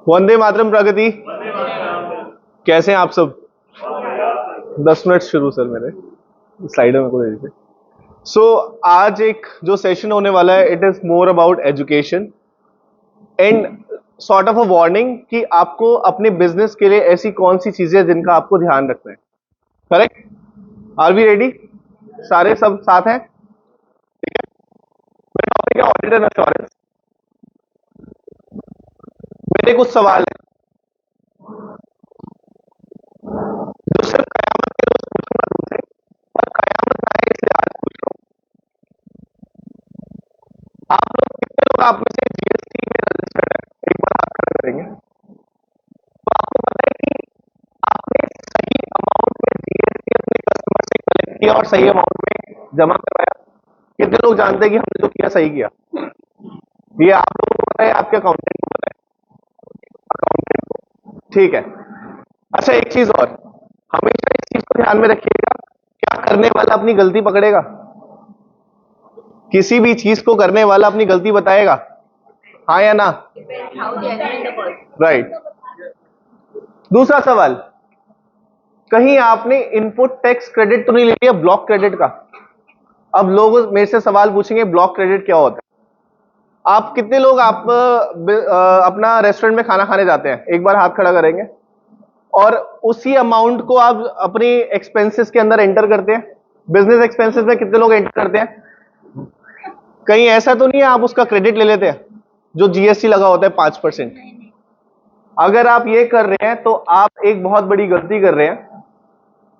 वंदे मातरम। प्रगति, कैसे हैं आप सब? 10 मिनट शुरू सर, मेरे स्लाइडर में को दे दीजिए। आज एक जो सेशन होने वाला है, it is more about education and sort of a warning कि आपको अपने बिजनेस के लिए ऐसी कौन सी चीजें जिनका आपको ध्यान रखना है। करेक्ट? Are we ready? सारे सब साथ हैं? ठीक है। मेरा टॉपिक है ऑडिट एंड एश्योरेंस। मेरे कुछ सवाल है जो सिर्फ कयामत के रोज पूछूंगा तुमसे, और कयामत ना आए इसलिए आज पूछ रहा हूं। आप लोग कितने लोग आप में से जीएसटी में रजिस्टर्ड है? एक बार हाथ खड़ा करेंगे तो आपको पता है कि आपने सही अमाउंट में जीएसटी अपने कस्टमर से कलेक्ट किया और सही अमाउंट में जमा करवाया। कितने लोग जानते हैं कि हमने जो किया सही किया? ये आप लोगों को पता है, आपके अकाउंटेंट को पता है, अकाउंटेंट को। ठीक है। अच्छा, एक चीज और, हमेशा इस चीज को ध्यान में रखिएगा, क्या करने वाला अपनी गलती पकड़ेगा? किसी भी चीज को करने वाला अपनी गलती बताएगा? हाँ या ना? राइट। दूसरा सवाल, कहीं आपने इनपुट टैक्स क्रेडिट तो नहीं ले लिया ब्लॉक क्रेडिट का? अब लोग मेरे से सवाल पूछेंगे ब्लॉक क्रेडिट क्या होता है। आप कितने लोग आप अपना रेस्टोरेंट में खाना खाने जाते हैं? एक बार हाथ खड़ा करेंगे। और उसी अमाउंट को आप अपनी एक्सपेंसेस के अंदर एंटर करते हैं? बिजनेस एक्सपेंसेस में कितने लोग एंटर करते हैं? कहीं ऐसा तो नहीं है आप उसका क्रेडिट ले लेते हैं जो जीएसटी लगा होता है 5%? अगर आप ये कर रहे हैं तो आप एक बहुत बड़ी गलती कर रहे हैं।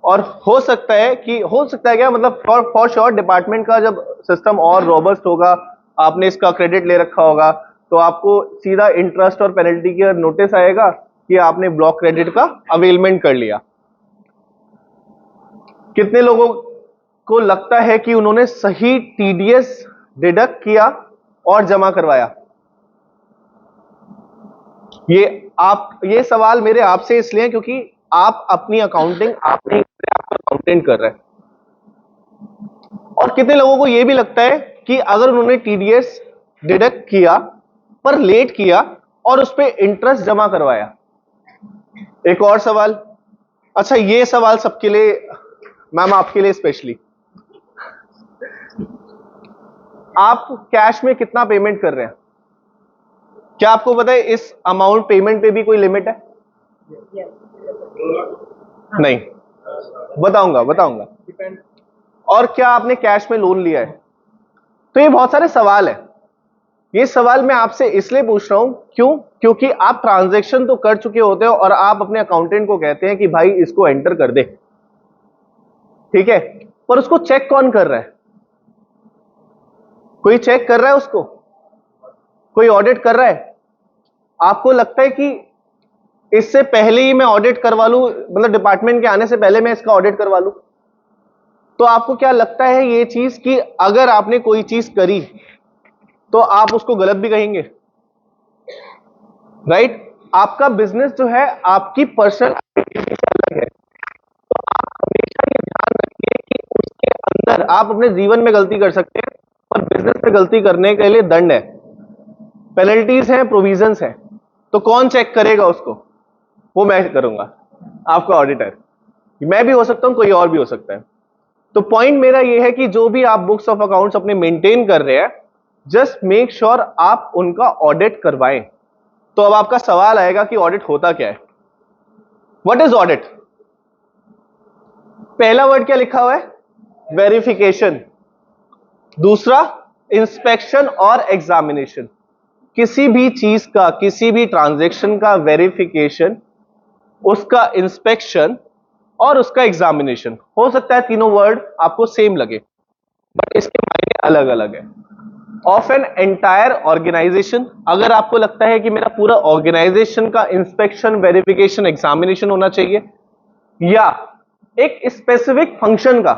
और हो सकता है क्या, मतलब फॉर श्योर डिपार्टमेंट का जब सिस्टम और रोबस्ट होगा, आपने इसका क्रेडिट ले रखा होगा, तो आपको सीधा इंटरेस्ट और पेनल्टी का नोटिस आएगा कि आपने ब्लॉक क्रेडिट का अवेलमेंट कर लिया। कितने लोगों को लगता है कि उन्होंने सही टीडीएस डिडक्ट किया और जमा करवाया? ये सवाल मेरे आपसे इसलिए है क्योंकि आप अपनी अकाउंटिंग आपने आपका अकाउंटेंट कर रहे हैं। और कितने लोगों को यह भी लगता है कि अगर उन्होंने टीडीएस डिडक्ट किया पर लेट किया और उस पर इंटरेस्ट जमा करवाया? एक और सवाल, अच्छा ये सवाल सबके लिए, मैम आपके लिए स्पेशली, आप कैश में कितना पेमेंट कर रहे हैं? क्या आपको पता है इस अमाउंट पेमेंट पे भी कोई लिमिट है? नहीं, बताऊंगा। और क्या आपने कैश में लोन लिया है? तो ये बहुत सारे सवाल हैं। ये सवाल मैं आपसे इसलिए पूछ रहा हूं, क्योंकि आप ट्रांजैक्शन तो कर चुके होते हो और आप अपने अकाउंटेंट को कहते हैं कि भाई इसको एंटर कर दे, ठीक है, पर उसको चेक कौन कर रहा है? कोई चेक कर रहा है उसको? कोई ऑडिट कर रहा है? आपको लगता है कि इससे पहले ही मैं ऑडिट करवा लूं, मतलब डिपार्टमेंट के आने से पहले मैं इसका ऑडिट करवा लूं? तो आपको क्या लगता है ये चीज कि अगर आपने कोई चीज करी तो आप उसको गलत भी कहेंगे? राइट? आपका बिजनेस जो है आपकी पर्सनल आइडेंटिटी से अलग है, तो आप हमेशा ये ध्यान रखिए कि उसके अंदर आप अपने जीवन में गलती कर सकते हैं और बिजनेस में गलती करने के लिए दंड है, पेनल्टीज हैं, प्रोविजंस हैं। तो कौन चेक करेगा उसको? वो मैं करूंगा, आपका ऑडिटर। मैं भी हो सकता हूं, कोई और भी हो सकता है। तो पॉइंट मेरा ये है कि जो भी आप बुक्स ऑफ अकाउंट्स अपने मेंटेन कर रहे हैं, जस्ट मेक श्योर आप उनका ऑडिट करवाएं। तो अब आपका सवाल आएगा कि ऑडिट होता क्या है? What is audit? पहला वर्ड क्या लिखा हुआ है? वेरिफिकेशन। दूसरा इंस्पेक्शन और एग्जामिनेशन। किसी भी चीज का, किसी भी ट्रांजैक्शन का वेरिफिकेशन, उसका इंस्पेक्शन और उसका एग्जामिनेशन। हो सकता है तीनों वर्ड आपको सेम लगे, बट इसके मायने अलग अलग है। ऑफ एन एंटायर ऑर्गेनाइजेशन, अगर आपको लगता है कि मेरा पूरा ऑर्गेनाइजेशन का इंस्पेक्शन, वेरिफिकेशन, एग्जामिनेशन होना चाहिए, या एक स्पेसिफिक फंक्शन का,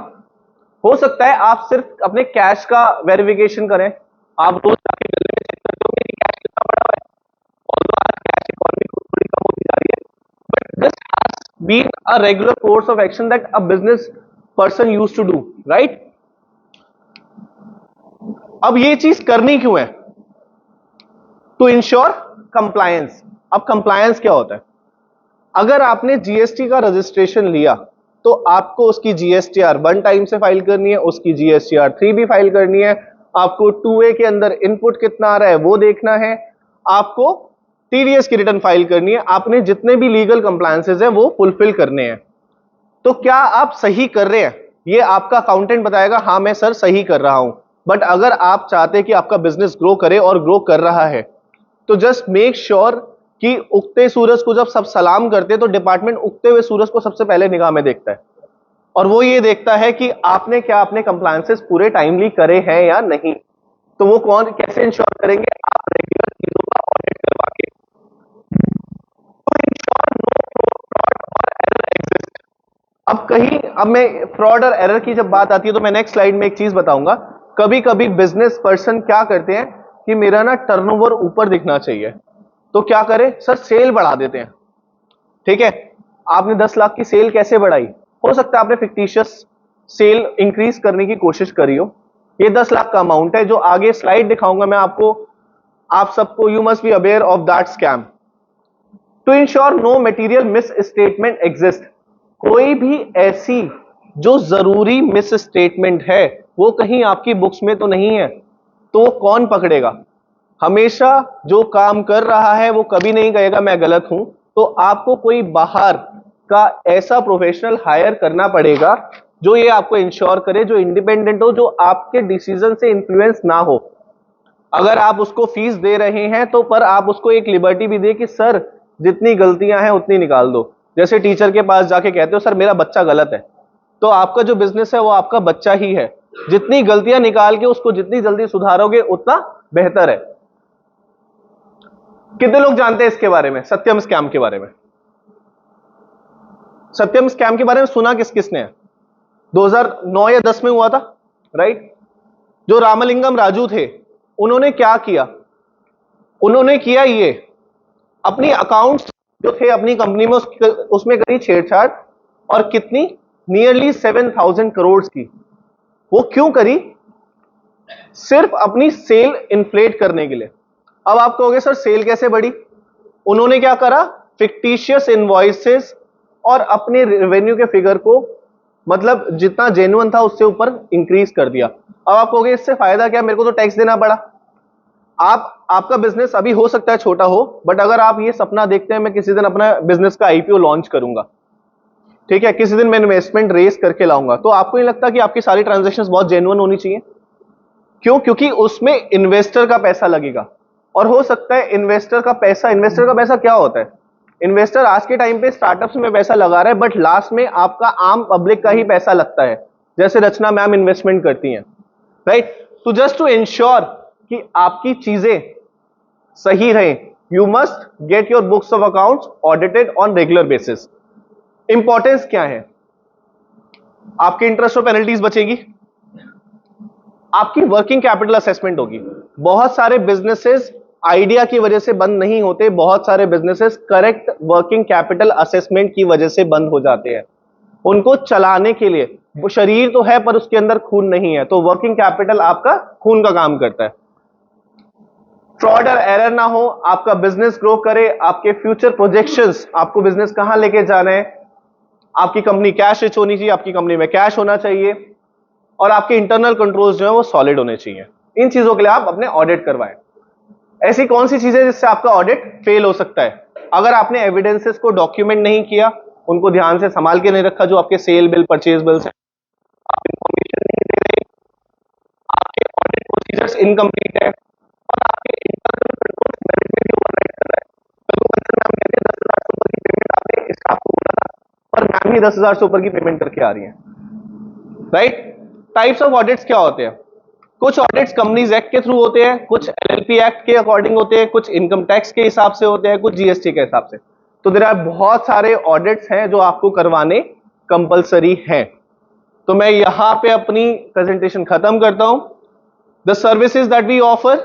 हो सकता है आप सिर्फ अपने कैश का वेरिफिकेशन करें। आप रोज जाके गले में चेक करते होंगे कि कैश कितना बड़ा है, और आज कैश इकोनॉमी थोड़ी कम होती जा रही है, but this has been a regular course of action that a business person used to do, right? अब ये चीज करनी क्यों है? To ensure compliance. अब कंप्लायंस क्या होता है? अगर आपने जीएसटी का रजिस्ट्रेशन लिया तो आपको उसकी जीएसटीआर 1 टाइम से फाइल करनी है, उसकी जीएसटीआर 3 भी फाइल करनी है, आपको 2A के अंदर इनपुट कितना आ रहा है वो देखना है, आपको टीडीएस की रिटर्न फाइल करनी है, आपने जितने भी लीगल कंप्लायंसेस हैं वो फुलफिल करने हैं। तो क्या आप सही कर रहे हैं? ये आपका अकाउंटेंट बताएगा हाँ मैं सर सही कर रहा हूं। बट अगर आप चाहते हैं कि आपका बिजनेस ग्रो करे और ग्रो कर रहा है तो जस्ट मेक श्योर कि उगते सूरज को जब सब सलाम करते हैं तो डिपार्टमेंट उगते हुए सूरज को सबसे पहले निगाह में देखता है और वो ये देखता है कि आपने क्या अपने कंप्लायंसेस पूरे टाइमली करे हैं या नहीं। तो वो कौन कैसे इंश्योर करेंगे? आप रेगुलर चीजों का ऑडिट करवा के। तो इंश्योर नो फ्रॉड और एरर एग्जिस्ट। अब मैं फ्रॉड और एरर की जब बात आती है तो मैं नेक्स्ट स्लाइड में एक चीज बताऊंगा। कभी कभी बिजनेस पर्सन क्या करते हैं कि मेरा ना टर्नओवर ऊपर दिखना चाहिए, तो क्या करें सर? सेल बढ़ा देते हैं। ठीक है, आपने 10 लाख की सेल कैसे बढ़ाई? हो सकता है आपने फिक्टिशियस सेल इंक्रीज करने की कोशिश करी हो। ये 10 लाख का अमाउंट है जो आगे स्लाइड दिखाऊंगा मैं आपको, आप सबको। You must be aware of that scam. To ensure no material misstatement exist. कोई भी ऐसी जो जरूरी मिस स्टेटमेंट है वो कहीं आपकी बुक्स में तो नहीं है, तो वो कौन पकड़ेगा? हमेशा जो काम कर रहा है वो कभी नहीं कहेगा मैं गलत हूं, तो आपको कोई बाहर का ऐसा प्रोफेशनल हायर करना पड़ेगा जो ये आपको इंश्योर करे, जो इंडिपेंडेंट हो, जो आपके डिसीजन से इन्फ्लुएंस ना हो। अगर आप उसको फीस दे रहे हैं तो पर आप उसको एक लिबर्टी भी दे कि सर जितनी गलतियां हैं उतनी निकाल दो। जैसे टीचर के पास जाके कहते हो सर मेरा बच्चा गलत है, तो आपका जो बिजनेस है वो आपका बच्चा ही है, जितनी गलतियां निकाल के उसको जितनी जल्दी सुधारोगे उतना बेहतर है। कितने लोग जानते हैं इसके बारे में, सत्यम स्कैम के बारे में? सत्यम स्कैम के बारे में सुना किस किसने है? 2009 या 10 में हुआ था, राइट? जो रामलिंगम राजू थे उन्होंने क्या किया? उन्होंने किया ये, अपनी अकाउंट्स जो थे अपनी कंपनी में उसमें करी छेड़छाड़, और कितनी? नियरली 7,000 करोड़ की। वो क्यों करी? सिर्फ अपनी सेल इन्फ्लेट करने के लिए। अब आप कहोगे सर सेल कैसे बढ़ी? उन्होंने क्या करा? फिक्टिशियस इनवॉइसेस और अपने रेवेन्यू के फिगर को मतलब जितना जेन्युइन था उससे ऊपर इंक्रीज कर दिया। अब आप कहोगे इससे फायदा क्या? मेरे को तो टैक्स देना पड़ा। आपका बिजनेस अभी हो सकता है छोटा हो, बट अगर आप ये सपना देखते हैं मैं किसी दिन अपना बिजनेस का आईपीओ लॉन्च करूंगा, ठीक है, किसी दिन मैं इन्वेस्टमेंट रेस करके लाऊंगा, तो आपको नहीं लगता कि आपकी सारी ट्रांजैक्शंस बहुत जेन्युइन होनी चाहिए? क्यों? क्योंकि उसमें इन्वेस्टर का पैसा लगेगा। और हो सकता है इन्वेस्टर का पैसा क्या होता है? इन्वेस्टर आज के टाइम पे स्टार्टअप्स में पैसा लगा रहा है, बट लास्ट में आपका आम पब्लिक का ही पैसा लगता है, जैसे रचना मैम इन्वेस्टमेंट करती हैं, राइट? तो जस्ट टू इंश्योर कि आपकी चीजें सही रहें, you must get your books of accounts audited on regular basis. Importance क्या है? आपके इंटरेस्ट और पेनल्टीज बचेगी, आपकी वर्किंग कैपिटल असेसमेंट होगी। बहुत सारे बिजनेसेस आइडिया की वजह से बंद नहीं होते, बहुत सारे businesses correct working capital assessment की वजह से बंद हो जाते हैं। उनको चलाने के लिए वो शरीर तो है पर उसके अंदर खून नहीं है, तो वर्किंग कैपिटल आपका खून का काम करता है। फ्रॉड और एरर ना हो, आपका बिजनेस ग्रो करे, आपके फ्यूचर प्रोजेक्शंस, आपको बिजनेस कहां लेके जाना है, आपकी कंपनी कैश रिच होनी चाहिए, आपकी कंपनी में कैश होना चाहिए, और आपके इंटरनल कंट्रोल्स जो है वो सॉलिड होने चाहिए। इन चीजों के लिए आप अपने ऑडिट करवाएं। ऐसी कौन सी चीजें जिससे आपका ऑडिट फेल हो सकता है? अगर आपने एविडेंसेस को डॉक्यूमेंट नहीं किया, उनको ध्यान से संभाल के नहीं रखा, जो आपके सेल बिल परचेज बिल्स है, आप इंफॉर्मेशन नहीं दे रहे, आपके ऑडिट प्रोसीजर्स इनकम्प्लीट है, और आपके इंटरनल कंट्रोल मैनेजमेंट ओवरराइड कर रहा है। तो कंसर्न मैम कहते हैं 10,000 से ऊपर की पेमेंट आपने स्टाफ को बोला था, पर मैम ही 10,000 से ऊपर की पेमेंट करके आ रही है, राइट? टाइप्स ऑफ ऑडिट्स क्या होते हैं? कुछ ऑडिट्स कंपनीज एक्ट के थ्रू होते हैं, कुछ एलएलपी एक्ट के अकॉर्डिंग होते हैं, कुछ इनकम टैक्स के हिसाब से होते हैं, कुछ जीएसटी के हिसाब से। तो देयर आर बहुत सारे ऑडिट्स हैं जो आपको करवाने कंपलसरी हैं। तो मैं यहां पे अपनी प्रेजेंटेशन खत्म करता हूं। The services that we offer,